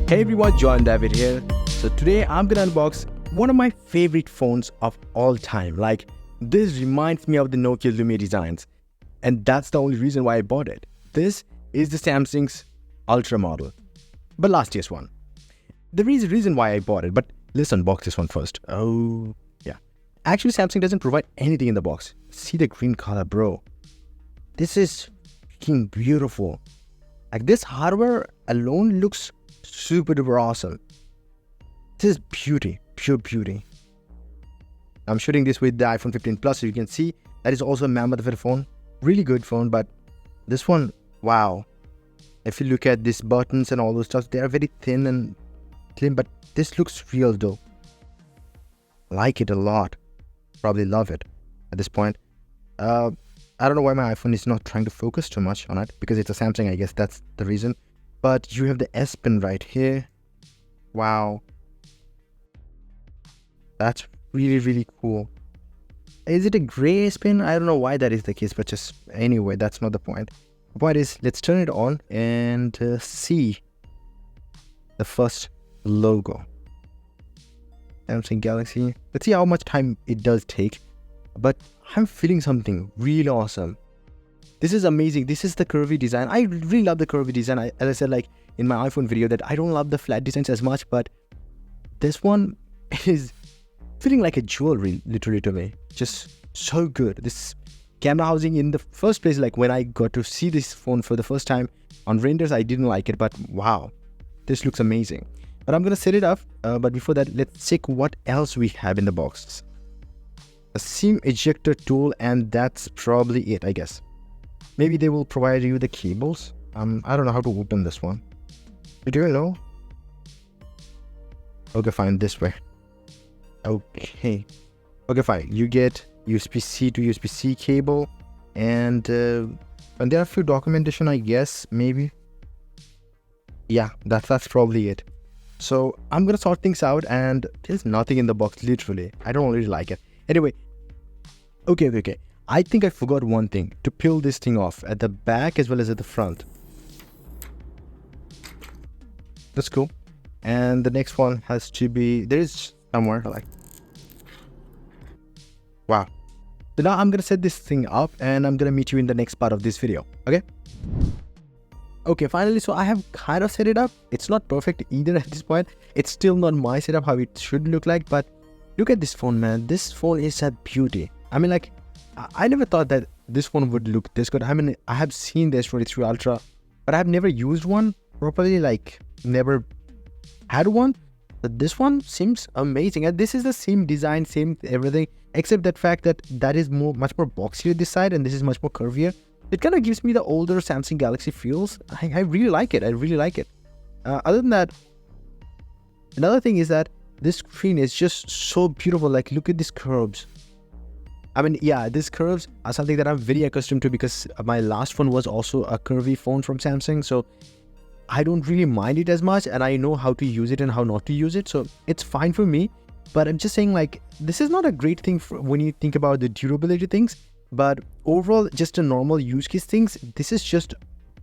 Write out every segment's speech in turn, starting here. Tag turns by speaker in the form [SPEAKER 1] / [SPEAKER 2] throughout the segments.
[SPEAKER 1] Hey everyone, John David here. So today I'm gonna unbox one of my favorite phones of all time. Like, this reminds me of the Nokia Lumia designs, and that's the only reason why I bought it. This is the Samsung's Ultra model, but last year's one. There is a reason why I bought it, but let's unbox this one first. Oh yeah, actually Samsung doesn't provide anything in the box. See the green color, bro. This is freaking beautiful. Like, this hardware alone looks super duper awesome. This is beauty, pure beauty. I'm shooting this with the iPhone 15 Plus, so you can see that is also a mammoth of a phone. Really good phone, but this one, wow. If you look at these buttons and all those stuff, they are very thin and slim, but this looks real though. Like it a lot. Probably love it at this point. I don't know why my iPhone is not trying to focus too much on it, because it's a Samsung, I guess that's the reason. But you have the S Pen right here. Wow. That's really, really cool. Is it a gray S Pen? I don't know why that is the case, but just anyway, that's not the point. The point is, let's turn it on and see the first logo. Samsung Galaxy. Let's see how much time it does take. But I'm feeling something really awesome. This is amazing. This is the curvy design. I really love the curvy design. As I said, like in my iPhone video, that I don't love the flat designs as much, but this one is feeling like a jewelry, literally, to me. Just so good. This camera housing in the first place, like when I got to see this phone for the first time on renders, I didn't like it, but wow, this looks amazing. But I'm gonna set it up. But before that, let's check what else we have in the box. A SIM ejector tool, and that's probably it, I guess. Maybe they will provide you the cables. I don't know how to open this one. Do you know? Okay, fine, this way. Okay, fine. You get USB-C to USB-C cable, and there are a few documentation, I guess, maybe. Yeah, that's probably it. So I'm gonna sort things out, and there's nothing in the box, literally. I don't really like it. Anyway, okay. I think I forgot one thing, to peel this thing off at the back as well as at the front. That's cool. And the next one has to be, there is somewhere like, wow. So now I'm gonna set this thing up, and I'm gonna meet you in the next part of this video, okay? Okay, finally, so I have kind of set it up. It's not perfect either at this point. It's still not my setup how it should look like, but look at this phone, man. This phone is a beauty. I mean, like, I never thought that this phone would look this good. I mean, I have seen the S23 Ultra, but I've never used one properly, like never had one. But this one seems amazing, and this is the same design, same everything, except that fact that that is much more boxier this side, and this is much more curvier. It kind of gives me the older Samsung Galaxy feels. I really like it. I really like it. Other than that, another thing is that this screen is just so beautiful. Like, look at these curves. I mean, yeah, these curves are something that I'm very accustomed to, because my last phone was also a curvy phone from Samsung. So I don't really mind it as much, and I know how to use it and how not to use it. So it's fine for me. But I'm just saying, like, this is not a great thing for when you think about the durability things. But overall, just a normal use case things, this is just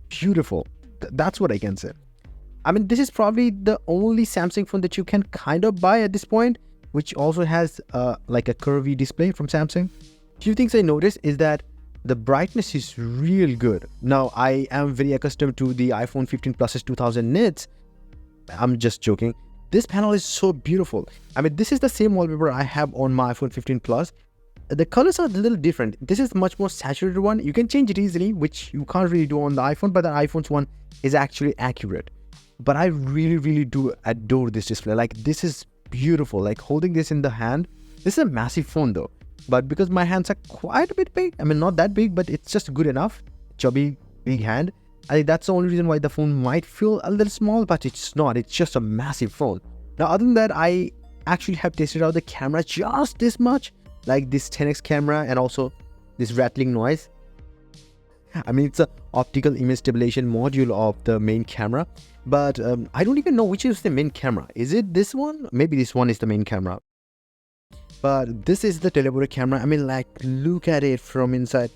[SPEAKER 1] beautiful. That's what I can say. I mean, this is probably the only Samsung phone that you can kind of buy at this point, which also has like a curvy display from Samsung. Few things I noticed is that the brightness is real good. Now, I am very accustomed to the iPhone 15 Plus's 2000 nits. I'm just joking. This panel is so beautiful. I mean, this is the same wallpaper I have on my iPhone 15 Plus. The colors are a little different. This is much more saturated one. You can change it easily, which you can't really do on the iPhone, but the iPhone's one is actually accurate. But I really do adore this display. Like, this is beautiful. Like, holding this in the hand, this is a massive phone though, but because my hands are quite a bit big, I mean, not that big, but it's just good enough, chubby big hand, I think that's the only reason why the phone might feel a little small, but it's not. It's just a massive phone. Now, other than that, I actually have tested out the camera just this much, like this 10x camera and also this rattling noise. I mean, it's an optical image stabilization module of the main camera, but I don't even know which is the main camera. Is it this one? Maybe this one is the main camera. But this is the teleporter camera. I mean, like, look at it from inside.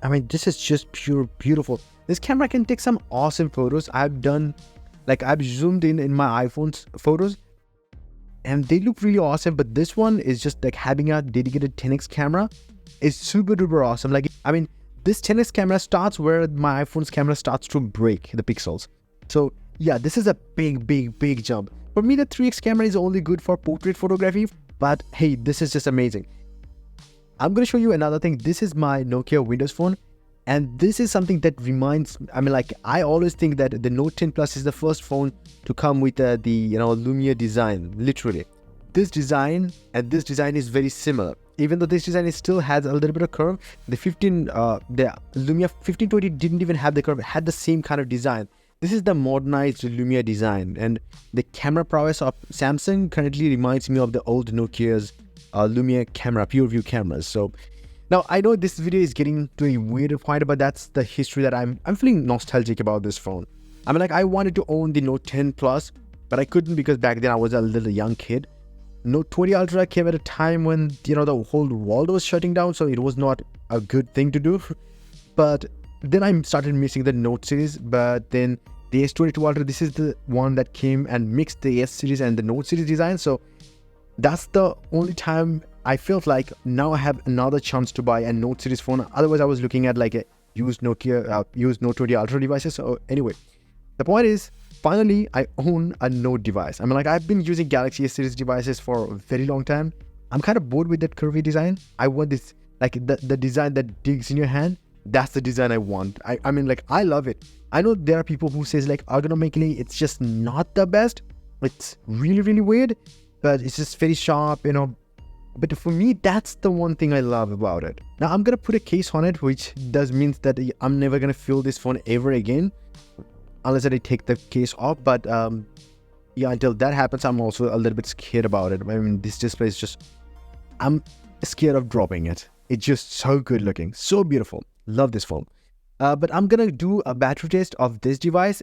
[SPEAKER 1] I mean, this is just pure beautiful. This camera can take some awesome photos. I've done Like I've zoomed in my iPhone's photos and they look really awesome, but this one is just like having a dedicated 10x camera is super duper awesome. Like, I mean, this 10x camera starts where my iPhone's camera starts to break the pixels. So yeah, this is a big jump. For me, the 3x camera is only good for portrait photography, but hey, this is just amazing. I'm going to show you another thing. This is my Nokia Windows Phone, and this is something that reminds, I mean, like I always think that the Note 10 Plus is the first phone to come with the Lumia design. Literally, this design and this design is very similar. Even though this design still has a little bit of curve, the Lumia 1520 didn't even have the curve. It had the same kind of design. This is the modernized Lumia design, and the camera prowess of Samsung currently reminds me of the old Nokia's Lumia camera, pure view cameras. So now I know this video is getting to a weird point, but that's the history that I'm feeling nostalgic about this phone. I mean, like I wanted to own the Note 10 Plus, but I couldn't because back then I was a little young kid. Note 20 Ultra came at a time when the whole world was shutting down, so it was not a good thing to do. But then I started missing the Note series. But then the S22 Ultra, this is the one that came and mixed the S series and the Note series design. So that's the only time I felt like now I have another chance to buy a Note series phone. Otherwise, I was looking at like a used Nokia, used Note 20 Ultra devices. So anyway, the point is, finally, I own a Note device. I mean, like I've been using Galaxy S series devices for a very long time. I'm kind of bored with that curvy design. I want this, like the design that digs in your hand. That's the design I want. I mean, like I love it. I know there are people who says like ergonomically, it's just not the best. It's really weird, but it's just very sharp, But for me, that's the one thing I love about it. Now I'm gonna put a case on it, which does means that I'm never gonna feel this phone ever again, unless I take the case off. But yeah, until that happens, I'm also a little bit scared about it. I mean, this display is just, I'm scared of dropping it. It's just so good looking, so beautiful. Love this phone. But I'm gonna do a battery test of this device,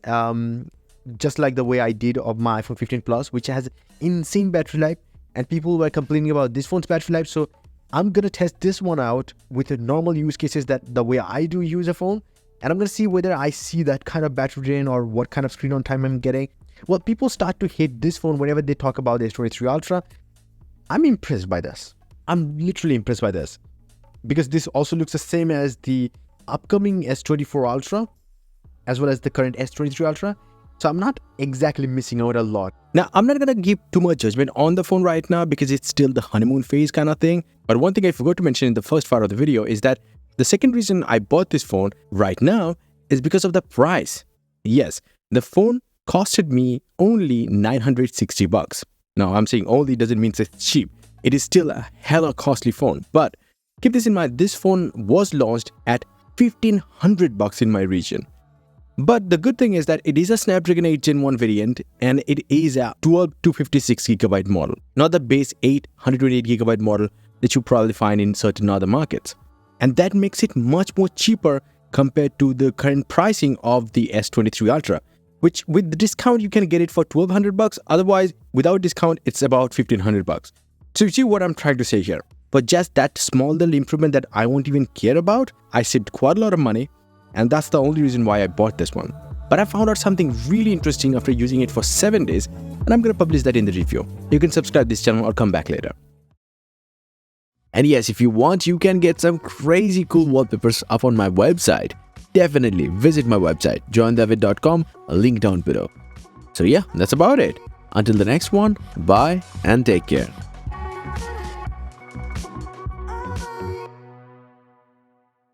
[SPEAKER 1] just like the way I did of my iPhone 15 Plus, which has insane battery life. And people were complaining about this phone's battery life. So I'm gonna test this one out with the normal use cases that the way I do use a phone. And I'm going to see whether I see that kind of battery drain or what kind of screen on time I'm getting. Well, people start to hate this phone whenever they talk about the S23 Ultra. I'm impressed by this. I'm literally impressed by this. Because this also looks the same as the upcoming S24 Ultra, as well as the current S23 Ultra. So I'm not exactly missing out a lot. Now, I'm not going to give too much judgment on the phone right now because it's still the honeymoon phase kind of thing. But one thing I forgot to mention in the first part of the video is that the second reason I bought this phone right now is because of the price. Yes, the phone costed me only 960 bucks. Now, I'm saying only doesn't mean it's cheap. It is still a hella costly phone. But keep this in mind, this phone was launched at 1500 bucks in my region. But the good thing is that it is a Snapdragon 8 Gen 1 variant and it is a 256GB model, not the base 128GB model that you probably find in certain other markets. And that makes it much more cheaper compared to the current pricing of the S23 Ultra, which with the discount you can get it for 1200 bucks. Otherwise, without discount, it's about 1500 bucks. So you see what I'm trying to say here. For just that small little improvement that I won't even care about, I saved quite a lot of money. And that's the only reason why I bought this one. But I found out something really interesting after using it for 7 days, and I'm going to publish that in the review. You can subscribe this channel or come back later. And yes, if you want, you can get some crazy cool wallpapers up on my website. Definitely visit my website, joindavid.com, link down below. So yeah, that's about it. Until the next one, bye and take care.